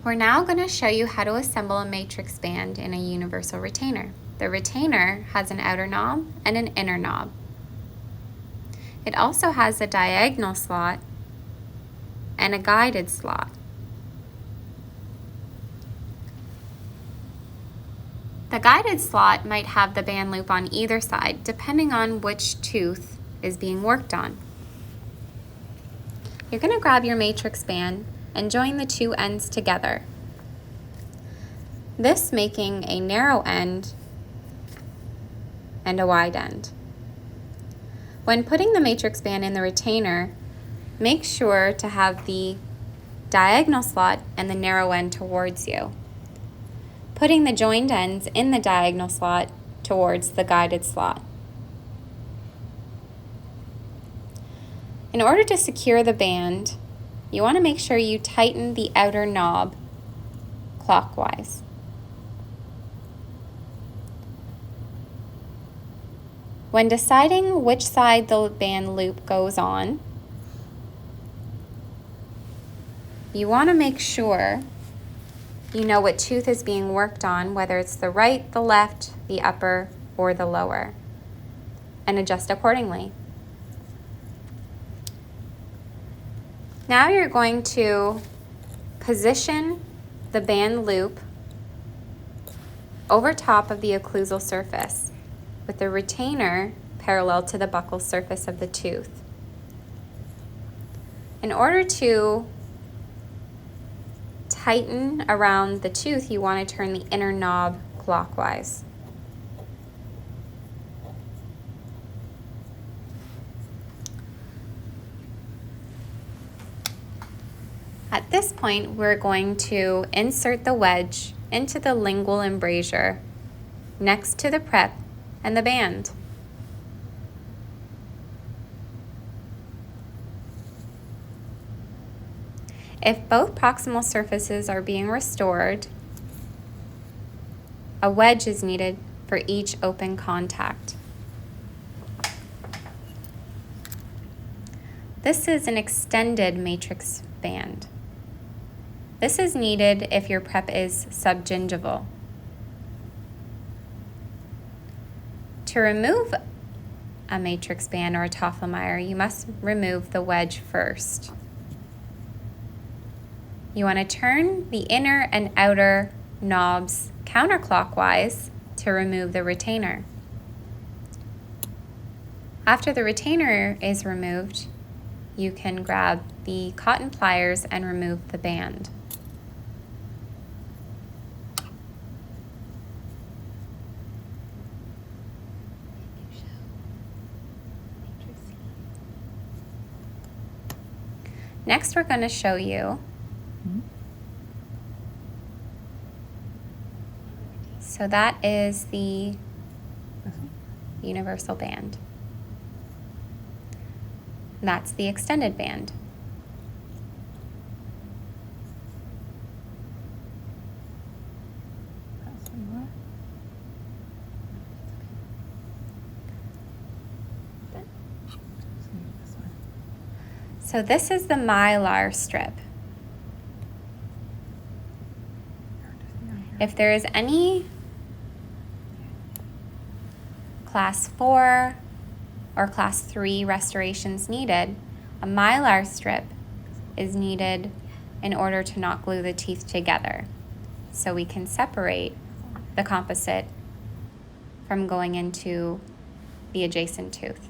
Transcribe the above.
We're now going to show you how to assemble a matrix band in a universal retainer. The retainer has an outer knob and an inner knob. It also has a diagonal slot and a guided slot. The guided slot might have the band loop on either side, depending on which tooth is being worked on. You're going to grab your matrix band and join the two ends together, this making a narrow end and a wide end. When putting the matrix band in the retainer, make sure to have the diagonal slot and the narrow end towards you, putting the joined ends in the diagonal slot towards the guided slot. In order to secure the band, you want to make sure you tighten the outer knob clockwise. When deciding which side the band loop goes on, you want to make sure you know what tooth is being worked on, whether it's the right, the left, the upper, or the lower, and adjust accordingly. Now you're going to position the band loop over top of the occlusal surface with the retainer parallel to the buccal surface of the tooth. In order to tighten around the tooth, you want to turn the inner knob clockwise. At this point, we're going to insert the wedge into the lingual embrasure next to the prep and the band. If both proximal surfaces are being restored, a wedge is needed for each open contact. This is an extended matrix band. This is needed if your prep is subgingival. To remove a matrix band or a Tofflemire, you must remove the wedge first. You want to turn the inner and outer knobs counterclockwise to remove the retainer. After the retainer is removed, you can grab the cotton pliers and remove the band. Next, we're going to show you. So that is the universal band. That's the extended band. So this is the mylar strip. If there is any class 4 or class 3 restorations needed, a mylar strip is needed in order to not glue the teeth together, so we can separate the composite from going into the adjacent tooth.